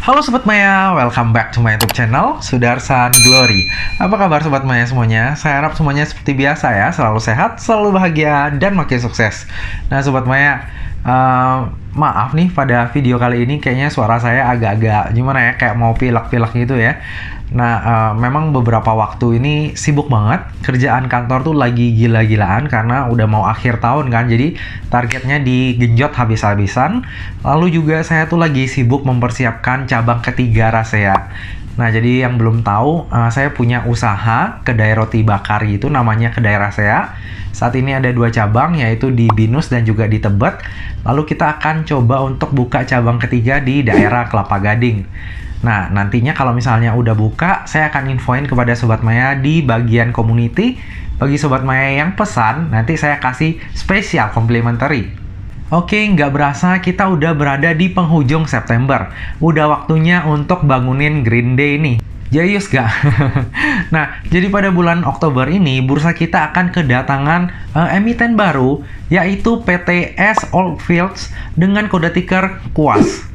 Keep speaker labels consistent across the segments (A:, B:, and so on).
A: Halo Sobat Maya, welcome back to my YouTube channel, Sudarsan Glory. Apa kabar Sobat Maya semuanya? Saya harap semuanya seperti biasa ya, selalu sehat, selalu bahagia, dan makin sukses. Nah Sobat Maya, maaf nih pada video kali ini kayaknya suara saya agak-agak gimana ya, kayak mau pilek-pilek gitu ya. Nah, memang beberapa waktu ini sibuk banget. Kerjaan kantor tuh lagi gila-gilaan karena udah mau akhir tahun kan. Jadi targetnya digenjot habis-habisan. Lalu juga saya tuh lagi sibuk mempersiapkan cabang ketiga Rasea. Nah, jadi yang belum tahu, saya punya usaha kedai roti bakar itu namanya Kedai Rasea. Saat ini ada 2 cabang, yaitu di Binus dan juga di Tebet. Lalu kita akan coba untuk buka cabang ketiga di daerah Kelapa Gading. Nah, nantinya kalau misalnya udah buka, saya akan infoin kepada Sobat Maya di bagian community. Bagi Sobat Maya yang pesan, nanti saya kasih spesial complimentary. Oke, nggak berasa kita udah berada di penghujung September. Udah waktunya untuk bangunin Green Day nih. Jayus gak? Nah, jadi pada bulan Oktober ini, bursa kita akan kedatangan emiten baru, yaitu PT S Oldfields dengan kode ticker KUAS.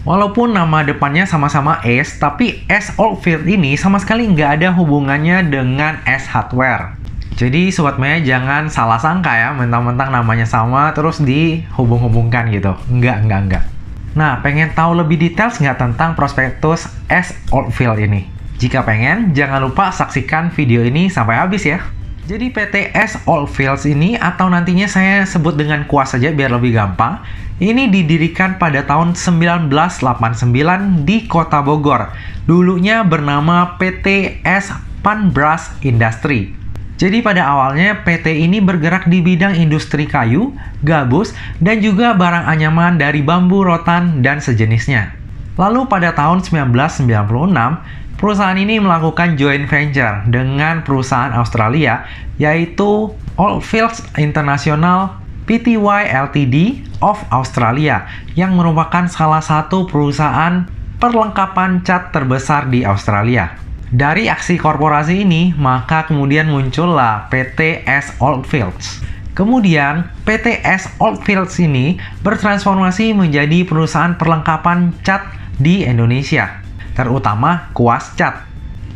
A: Walaupun nama depannya sama-sama S, tapi S Oldfield ini sama sekali nggak ada hubungannya dengan S Hardware. Jadi Sobat Maya jangan salah sangka ya, mentang-mentang namanya sama terus dihubung-hubungkan gitu. Enggak. Nah, pengen tahu lebih details nggak tentang prospektus S Oldfield ini? Jika pengen, jangan lupa saksikan video ini sampai habis ya. Jadi PT S Oldfields ini, atau nantinya saya sebut dengan KUAS saja biar lebih gampang, ini didirikan pada tahun 1989 di Kota Bogor. Dulunya bernama PT S Panbras Industry. Jadi pada awalnya PT ini bergerak di bidang industri kayu, gabus, dan juga barang anyaman dari bambu, rotan, dan sejenisnya. Lalu pada tahun 1996, perusahaan ini melakukan joint venture dengan perusahaan Australia, yaitu Oldfields International Pty Ltd of Australia, yang merupakan salah satu perusahaan perlengkapan cat terbesar di Australia. Dari aksi korporasi ini, maka kemudian muncullah PT S Oldfields. Kemudian, PT S Oldfields ini bertransformasi menjadi perusahaan perlengkapan cat di Indonesia, terutama KUAS Cat.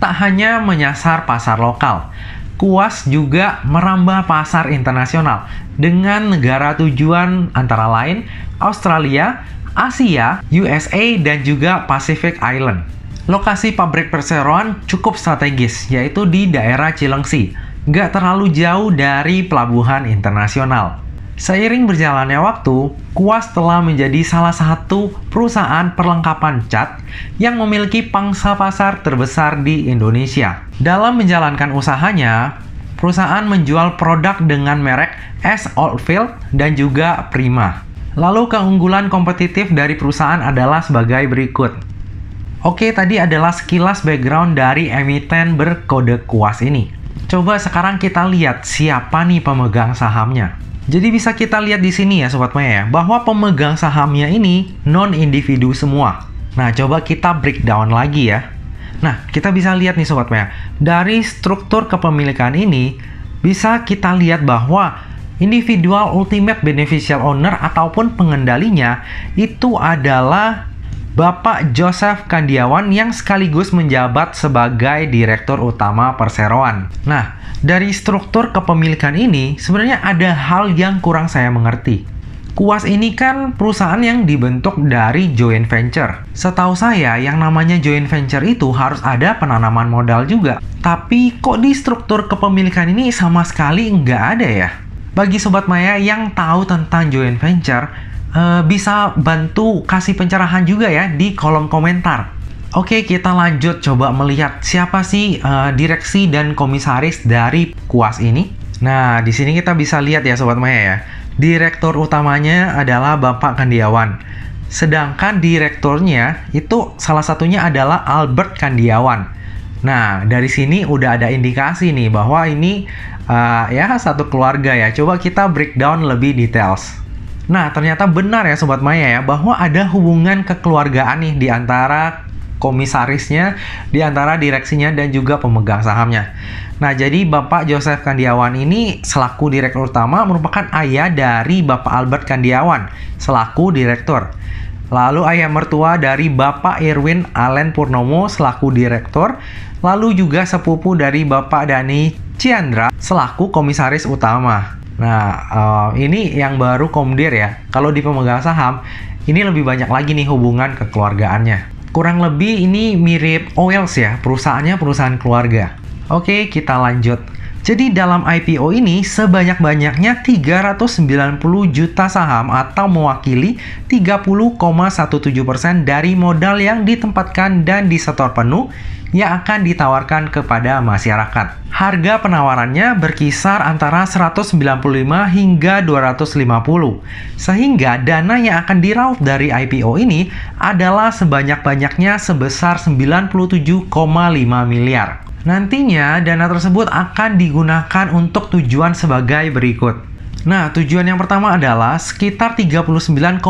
A: Tak hanya menyasar pasar lokal, KUAS juga merambah pasar internasional dengan negara tujuan antara lain Australia, Asia, USA, dan juga Pacific Island. Lokasi pabrik perseroan cukup strategis, yaitu di daerah Cilengsi, nggak terlalu jauh dari pelabuhan internasional. Seiring berjalannya waktu, KUAS telah menjadi salah satu perusahaan perlengkapan cat yang memiliki pangsa pasar terbesar di Indonesia. Dalam menjalankan usahanya, perusahaan menjual produk dengan merek S Oldfield dan juga Prima. Lalu keunggulan kompetitif dari perusahaan adalah sebagai berikut. Oke, tadi adalah sekilas background dari emiten berkode KUAS ini. Coba sekarang kita lihat siapa nih pemegang sahamnya. Jadi bisa kita lihat di sini ya Sobat Maya, bahwa pemegang sahamnya ini non-individu semua. Nah, coba kita breakdown lagi ya. Nah, kita bisa lihat nih Sobat Maya, dari struktur kepemilikan ini, bisa kita lihat bahwa individual ultimate beneficial owner ataupun pengendalinya itu adalah Bapak Joseph Kandiawan yang sekaligus menjabat sebagai Direktur Utama Perseroan. Nah, dari struktur kepemilikan ini sebenarnya ada hal yang kurang saya mengerti. KUAS ini kan perusahaan yang dibentuk dari joint venture. Setahu saya yang namanya joint venture itu harus ada penanaman modal juga. Tapi kok di struktur kepemilikan ini sama sekali nggak ada ya? Bagi Sobat Maya yang tahu tentang joint venture, bisa bantu kasih pencerahan juga ya di kolom komentar. Oke, kita lanjut coba melihat siapa sih direksi dan komisaris dari KUAS ini. Nah, di sini kita bisa lihat ya Sobat Maya ya. Direktur utamanya adalah Bapak Kandiawan. Sedangkan direkturnya itu salah satunya adalah Albert Kandiawan. Nah, dari sini udah ada indikasi nih bahwa ini ya satu keluarga ya. Coba kita breakdown lebih details. Nah, ternyata benar ya Sobat Maya ya, bahwa ada hubungan kekeluargaan nih di antara komisarisnya, di antara direksinya, dan juga pemegang sahamnya. Nah, jadi Bapak Joseph Kandiawan ini selaku direktur utama merupakan ayah dari Bapak Albert Kandiawan selaku direktur. lalu ayah mertua dari Bapak Irwin Allen Purnomo selaku direktur, lalu juga sepupu dari Bapak Dani Ciandra selaku komisaris utama. Nah, ini yang baru Komdir ya. Kalau di pemegang saham, ini lebih banyak lagi nih hubungan kekeluargaannya. Kurang lebih ini mirip Oils ya, perusahaannya perusahaan keluarga. Oke, kita lanjut. Jadi dalam IPO ini sebanyak-banyaknya 390 juta saham atau mewakili 30,17% dari modal yang ditempatkan dan disetor penuh yang akan ditawarkan kepada masyarakat. Harga penawarannya berkisar antara 195 hingga 250. Sehingga dana yang akan diraup dari IPO ini adalah sebanyak-banyaknya sebesar 97,5 miliar. Nantinya dana tersebut akan digunakan untuk tujuan sebagai berikut. Nah, tujuan yang pertama adalah sekitar 39,4%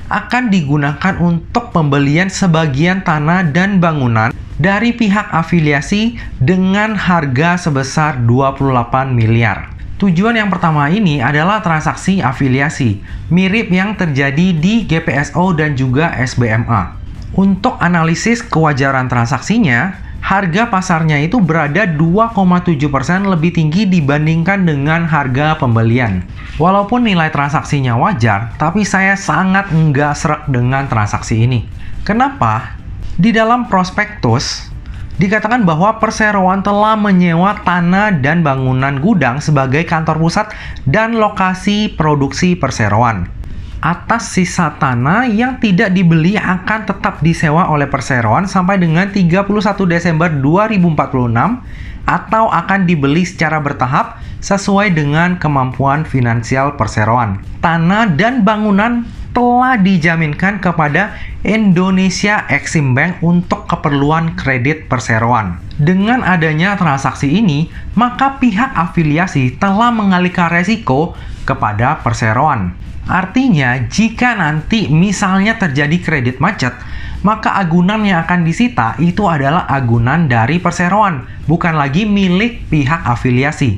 A: akan digunakan untuk pembelian sebagian tanah dan bangunan dari pihak afiliasi dengan harga sebesar 28 miliar. Tujuan yang pertama ini adalah transaksi afiliasi, mirip yang terjadi di GPSO dan juga SBMA. Untuk analisis kewajaran transaksinya, harga pasarnya itu berada 2,7% lebih tinggi dibandingkan dengan harga pembelian. Walaupun nilai transaksinya wajar, tapi saya sangat enggak sreg dengan transaksi ini. Kenapa? Di dalam prospektus, dikatakan bahwa perseroan telah menyewa tanah dan bangunan gudang sebagai kantor pusat dan lokasi produksi perseroan. Atas sisa tanah yang tidak dibeli akan tetap disewa oleh perseroan sampai dengan 31 Desember 2046 atau akan dibeli secara bertahap sesuai dengan kemampuan finansial perseroan. Tanah dan bangunan telah dijaminkan kepada Indonesia Exim Bank untuk keperluan kredit perseroan. Dengan adanya transaksi ini, maka pihak afiliasi telah mengalihkan resiko kepada perseroan. Artinya, jika nanti misalnya terjadi kredit macet, maka agunan yang akan disita itu adalah agunan dari perseroan, bukan lagi milik pihak afiliasi.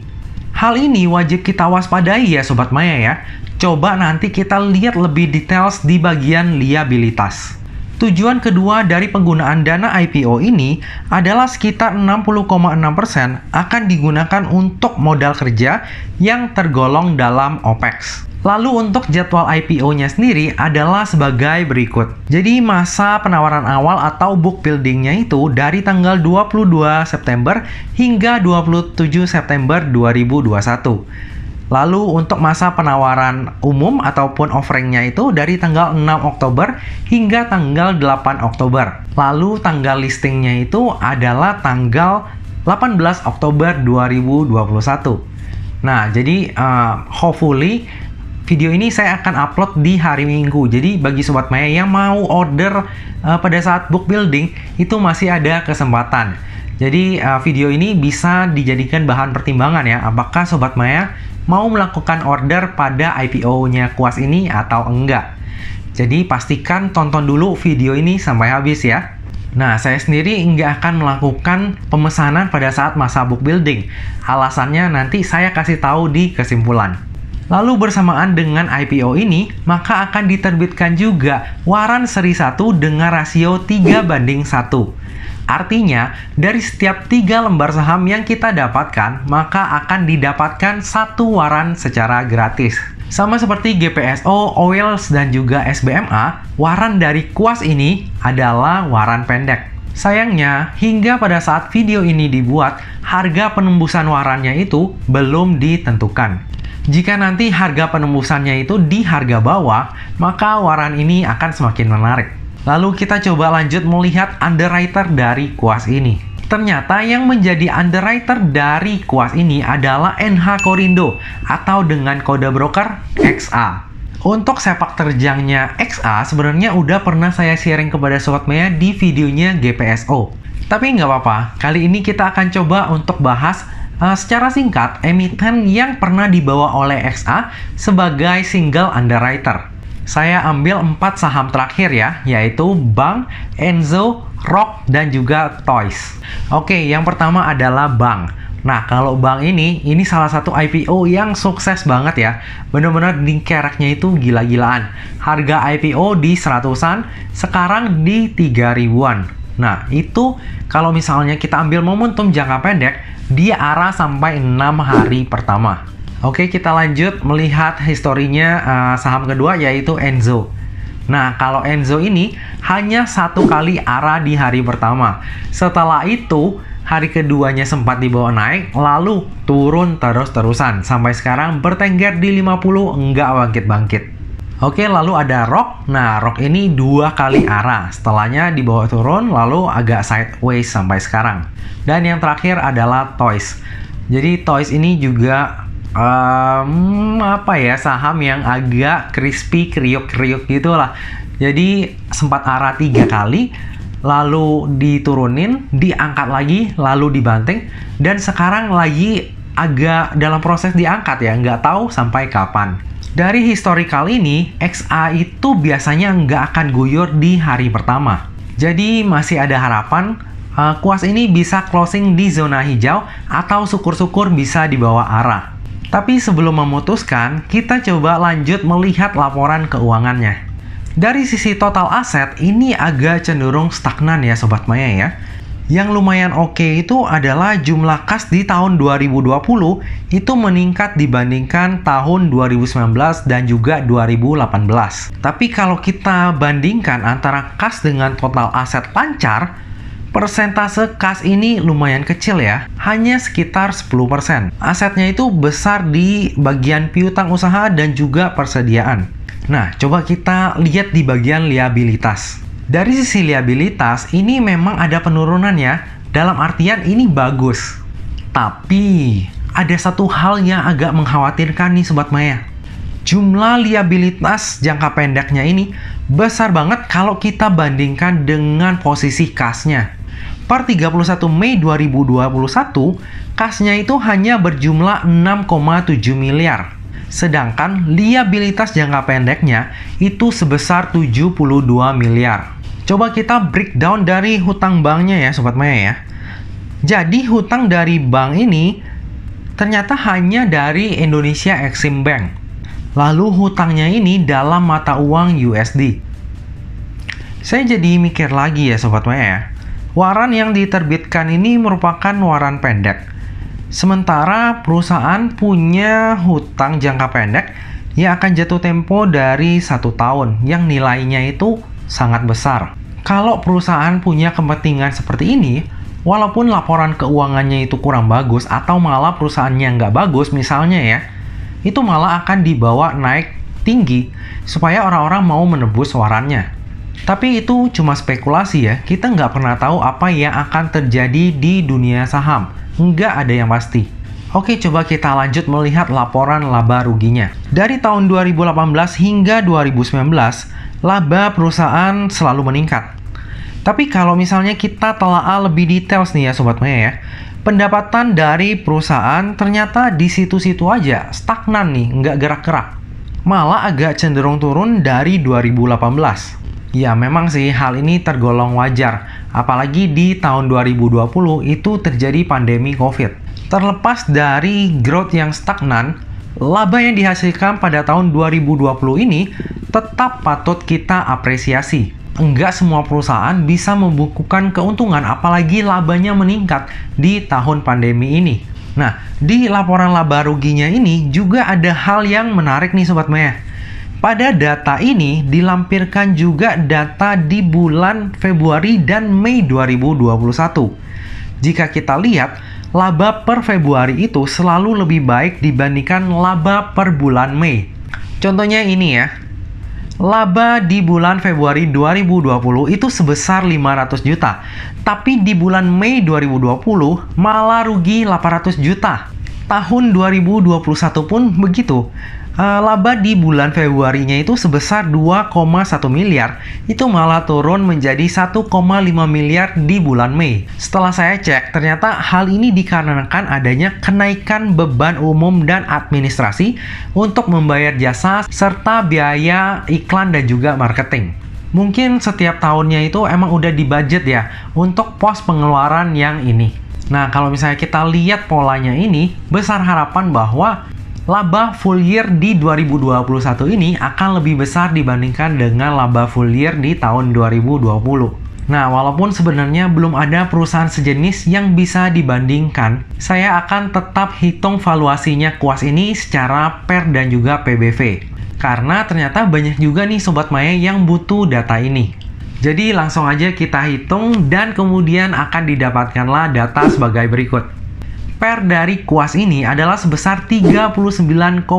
A: Hal ini wajib kita waspadai ya Sobat Maya ya. Coba nanti kita lihat lebih details di bagian liabilitas. Tujuan kedua dari penggunaan dana IPO ini adalah sekitar 60,6% akan digunakan untuk modal kerja yang tergolong dalam OPEX. Lalu untuk jadwal IPO-nya sendiri adalah sebagai berikut. Jadi masa penawaran awal atau book building-nya itu dari tanggal 22 September hingga 27 September 2021. Lalu untuk masa penawaran umum ataupun offering-nya itu dari tanggal 6 Oktober hingga tanggal 8 Oktober. Lalu tanggal listing-nya itu adalah tanggal 18 Oktober 2021. Nah, jadi hopefully video ini saya akan upload di hari Minggu. Jadi bagi Sobat Maya yang mau order pada saat book building itu masih ada kesempatan. Jadi video ini bisa dijadikan bahan pertimbangan ya. Apakah Sobat Maya mau melakukan order pada IPO-nya Kuas ini atau enggak. Jadi pastikan tonton dulu video ini sampai habis ya. Nah, saya sendiri nggak akan melakukan pemesanan pada saat masa book building. Alasannya nanti saya kasih tahu di kesimpulan. Lalu bersamaan dengan IPO ini, maka akan diterbitkan juga waran seri 1 dengan rasio 3:1. Artinya, dari setiap 3 lembar saham yang kita dapatkan, maka akan didapatkan 1 waran secara gratis. Sama seperti GPSO, Oils, dan juga SBMA, waran dari Kuas ini adalah waran pendek. Sayangnya, hingga pada saat video ini dibuat, harga penembusan warannya itu belum ditentukan. Jika nanti harga penembusannya itu di harga bawah, maka waran ini akan semakin menarik. Lalu kita coba lanjut melihat underwriter dari Kuas ini. Ternyata yang menjadi underwriter dari Kuas ini adalah NH Korindo atau dengan kode broker XA. Untuk sepak terjangnya XA sebenarnya udah pernah saya sharing kepada Sobat Maya di videonya GPSO. Tapi nggak apa-apa, kali ini kita akan coba untuk bahas secara singkat emiten yang pernah dibawa oleh XA sebagai single underwriter. Saya ambil 4 saham terakhir ya, yaitu Bank, Enzo, Rock, dan juga Toys. Oke, yang pertama adalah Bank. Nah, kalau bank ini salah satu IPO yang sukses banget ya. Bener-bener dikereknya itu gila-gilaan. Harga IPO di 100-an, sekarang di 3.000-an. Nah, itu kalau misalnya kita ambil momentum jangka pendek, dia arah sampai 6 hari pertama. Oke, kita lanjut melihat historinya saham kedua yaitu Enzo. Nah, kalau Enzo ini hanya satu kali arah di hari pertama. Setelah itu, hari keduanya sempat dibawa naik, lalu turun terus-terusan. Sampai sekarang bertengger di 50, enggak bangkit-bangkit. Oke, lalu ada Rock. Nah, Rock ini dua kali arah. Setelahnya dibawa turun, lalu agak sideways sampai sekarang. Dan yang terakhir adalah Toys. Jadi Toys ini juga saham yang agak crispy, kriuk-kriuk gitulah. Jadi sempat arah 3 kali, lalu diturunin, diangkat lagi, lalu dibanting, dan sekarang lagi agak dalam proses diangkat ya, nggak tahu sampai kapan. Dari historical ini, XA itu biasanya nggak akan guyur di hari pertama. Jadi masih ada harapan kuas ini bisa closing di zona hijau atau syukur-syukur bisa di bawah arah. Tapi sebelum memutuskan, kita coba lanjut melihat laporan keuangannya. Dari sisi total aset, ini agak cenderung stagnan ya Sobat Maya ya. Yang lumayan oke itu adalah jumlah kas di tahun 2020 itu meningkat dibandingkan tahun 2019 dan juga 2018. Tapi kalau kita bandingkan antara kas dengan total aset lancar, persentase kas ini lumayan kecil ya, hanya sekitar 10%. Asetnya itu besar di bagian piutang usaha dan juga persediaan. Nah, coba kita lihat di bagian liabilitas. Dari sisi liabilitas, ini memang ada penurunan ya, dalam artian ini bagus. Tapi, ada satu hal yang agak mengkhawatirkan nih Sobat Maya. Jumlah liabilitas jangka pendeknya ini besar banget kalau kita bandingkan dengan posisi kasnya. Per 31 Mei 2021, kasnya itu hanya berjumlah 6,7 miliar. Sedangkan liabilitas jangka pendeknya itu sebesar 72 miliar. Coba kita breakdown dari hutang banknya ya Sobat Maya ya. Jadi hutang dari bank ini ternyata hanya dari Indonesia Exim Bank. Lalu hutangnya ini dalam mata uang USD. Saya jadi mikir lagi ya Sobat Maya ya. Waran yang diterbitkan ini merupakan waran pendek. Sementara perusahaan punya hutang jangka pendek yang akan jatuh tempo dari 1 tahun yang nilainya itu sangat besar. Kalau perusahaan punya kepentingan seperti ini, walaupun laporan keuangannya itu kurang bagus atau malah perusahaannya nggak bagus misalnya ya, itu malah akan dibawa naik tinggi supaya orang-orang mau menebus warannya. Tapi itu cuma spekulasi ya, kita nggak pernah tahu apa yang akan terjadi di dunia saham. Nggak ada yang pasti. Oke, coba kita lanjut melihat laporan laba ruginya. Dari tahun 2018 hingga 2019, laba perusahaan selalu meningkat. Tapi kalau misalnya kita telaah lebih details nih ya Sobat Maya ya, pendapatan dari perusahaan ternyata di situ-situ aja, stagnan nih, nggak gerak-gerak. Malah agak cenderung turun dari 2018. Ya memang sih hal ini tergolong wajar, apalagi di tahun 2020 itu terjadi pandemi COVID. Terlepas dari growth yang stagnan, laba yang dihasilkan pada tahun 2020 ini tetap patut kita apresiasi. Enggak semua perusahaan bisa membukukan keuntungan apalagi labanya meningkat di tahun pandemi ini. Nah, di laporan laba ruginya ini juga ada hal yang menarik nih Sobat Maya. Pada data ini dilampirkan juga data di bulan Februari dan Mei 2021. Jika kita lihat, laba per Februari itu selalu lebih baik dibandingkan laba per bulan Mei. Contohnya ini ya. Laba di bulan Februari 2020 itu sebesar 500 juta. Tapi di bulan Mei 2020 malah rugi 800 juta. Tahun 2021 pun begitu. Laba di bulan Februarinya itu sebesar 2,1 miliar, itu malah turun menjadi 1,5 miliar di bulan Mei. Setelah saya cek, ternyata hal ini dikarenakan adanya kenaikan beban umum dan administrasi untuk membayar jasa serta biaya iklan dan juga marketing. Mungkin setiap tahunnya itu emang udah dibudget ya untuk pos pengeluaran yang ini. Nah, kalau misalnya kita lihat polanya ini, besar harapan bahwa laba full year di 2021 ini akan lebih besar dibandingkan dengan laba full year di tahun 2020. Nah, walaupun sebenarnya belum ada perusahaan sejenis yang bisa dibandingkan, saya akan tetap hitung valuasinya kuas ini secara PER dan juga PBV. Karena ternyata banyak juga nih Sobat Maya yang butuh data ini. Jadi langsung aja kita hitung dan kemudian akan didapatkanlah data sebagai berikut. PER dari kuas ini adalah sebesar 39,2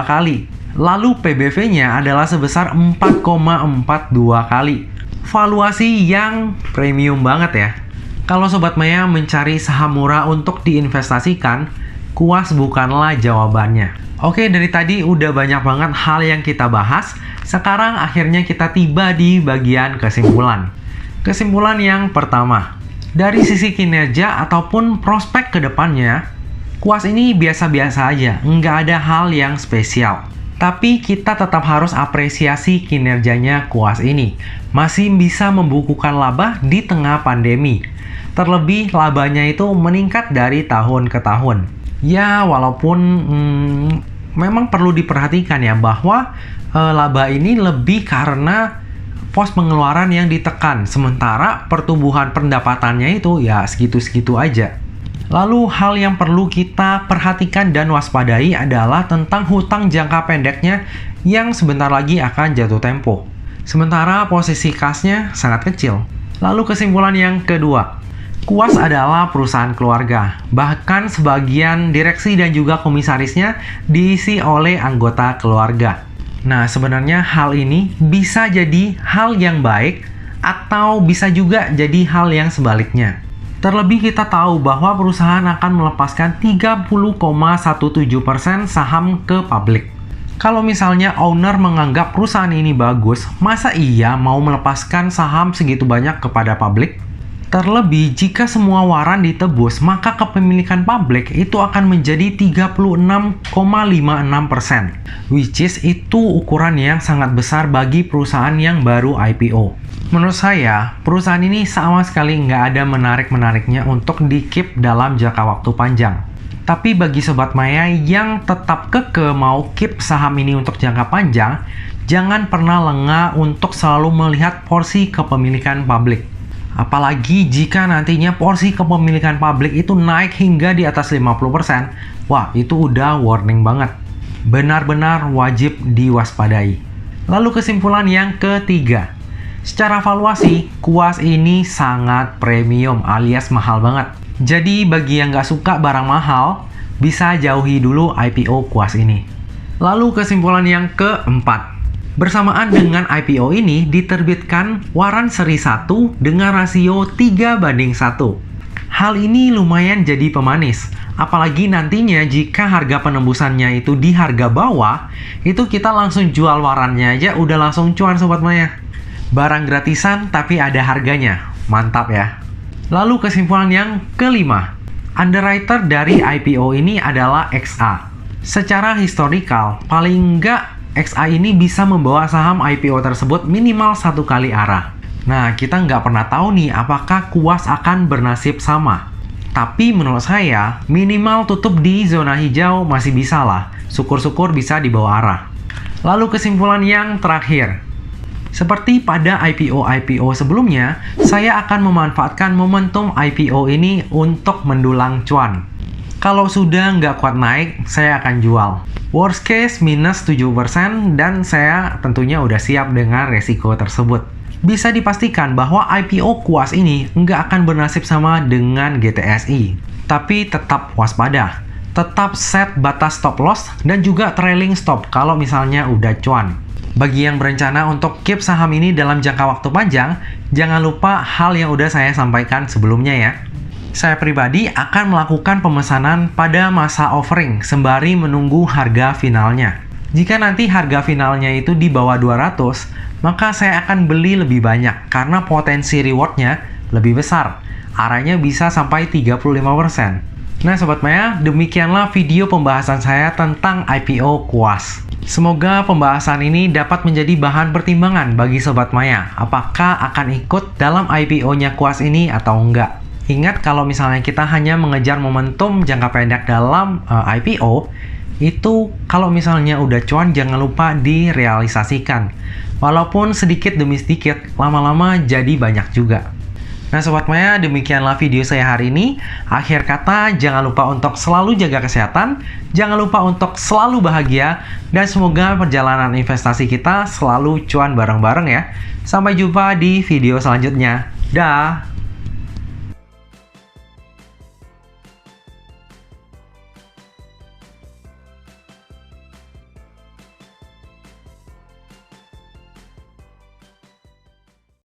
A: kali. Lalu PBV-nya adalah sebesar 4,42 kali. Valuasi yang premium banget ya. Kalau Sobat Maya mencari saham murah untuk diinvestasikan, kuas bukanlah jawabannya. Oke, dari tadi udah banyak banget hal yang kita bahas. Sekarang akhirnya kita tiba di bagian kesimpulan. Kesimpulan yang pertama, dari sisi kinerja ataupun prospek ke depannya, kuas ini biasa-biasa aja, nggak ada hal yang spesial. Tapi kita tetap harus apresiasi kinerjanya kuas ini. Masih bisa membukukan laba di tengah pandemi. Terlebih labanya itu meningkat dari tahun ke tahun. Ya, walaupun memang perlu diperhatikan ya bahwa laba ini lebih karena pos pengeluaran yang ditekan, sementara pertumbuhan pendapatannya itu ya segitu-segitu aja. Lalu hal yang perlu kita perhatikan dan waspadai adalah tentang hutang jangka pendeknya yang sebentar lagi akan jatuh tempo. Sementara posisi kasnya sangat kecil. Lalu kesimpulan yang kedua, kuas adalah perusahaan keluarga. Bahkan sebagian direksi dan juga komisarisnya diisi oleh anggota keluarga. Nah, sebenarnya hal ini bisa jadi hal yang baik atau bisa juga jadi hal yang sebaliknya. Terlebih kita tahu bahwa perusahaan akan melepaskan 30,17% saham ke publik. Kalau misalnya owner menganggap perusahaan ini bagus, masa iya mau melepaskan saham segitu banyak kepada publik? Terlebih, jika semua waran ditebus, maka kepemilikan publik itu akan menjadi 36,56%. Which is itu ukuran yang sangat besar bagi perusahaan yang baru IPO. Menurut saya, perusahaan ini sama sekali nggak ada menarik-menariknya untuk di-keep dalam jangka waktu panjang. Tapi bagi Sobat Maya yang tetap keke mau keep saham ini untuk jangka panjang, jangan pernah lengah untuk selalu melihat porsi kepemilikan publik. Apalagi jika nantinya porsi kepemilikan publik itu naik hingga di atas 50%, wah itu udah warning banget. Benar-benar wajib diwaspadai. Lalu kesimpulan yang ketiga, secara valuasi, kuas ini sangat premium alias mahal banget. Jadi bagi yang nggak suka barang mahal, bisa jauhi dulu IPO kuas ini. Lalu kesimpulan yang keempat, bersamaan dengan IPO ini diterbitkan waran seri 1 dengan rasio 3:1. Hal ini lumayan jadi pemanis, apalagi nantinya jika harga penembusannya itu di harga bawah, itu kita langsung jual warannya aja udah langsung cuan Sobat Maya. Barang gratisan tapi ada harganya, mantap ya. Lalu kesimpulan yang kelima, underwriter dari IPO ini adalah XA. Secara historikal, paling enggak XA ini bisa membawa saham IPO tersebut minimal 1 kali arah. Nah, kita nggak pernah tahu nih apakah kuas akan bernasib sama. Tapi menurut saya, minimal tutup di zona hijau masih bisa lah. Syukur-syukur bisa dibawa arah. Lalu kesimpulan yang terakhir. Seperti pada IPO sebelumnya, saya akan memanfaatkan momentum IPO ini untuk mendulang cuan. Kalau sudah nggak kuat naik, saya akan jual. Worst case minus 7% dan saya tentunya udah siap dengan resiko tersebut. Bisa dipastikan bahwa IPO kuas ini nggak akan bernasib sama dengan GTSI. Tapi tetap waspada. Tetap set batas stop loss dan juga trailing stop kalau misalnya udah cuan. Bagi yang berencana untuk keep saham ini dalam jangka waktu panjang, jangan lupa hal yang udah saya sampaikan sebelumnya ya. Saya pribadi akan melakukan pemesanan pada masa offering sembari menunggu harga finalnya. Jika nanti harga finalnya itu di bawah 200, maka saya akan beli lebih banyak karena potensi rewardnya lebih besar. Arahnya bisa sampai 35%. Nah Sobat Maya, demikianlah video pembahasan saya tentang IPO kuas. Semoga pembahasan ini dapat menjadi bahan pertimbangan bagi Sobat Maya. Apakah akan ikut dalam IPO-nya kuas ini atau enggak? Ingat kalau misalnya kita hanya mengejar momentum jangka pendek dalam IPO, itu kalau misalnya udah cuan jangan lupa direalisasikan. Walaupun sedikit demi sedikit, lama-lama jadi banyak juga. Nah Sobat Maya, demikianlah video saya hari ini. Akhir kata, jangan lupa untuk selalu jaga kesehatan, jangan lupa untuk selalu bahagia, dan semoga perjalanan investasi kita selalu cuan bareng-bareng ya. Sampai jumpa di video selanjutnya. Dah!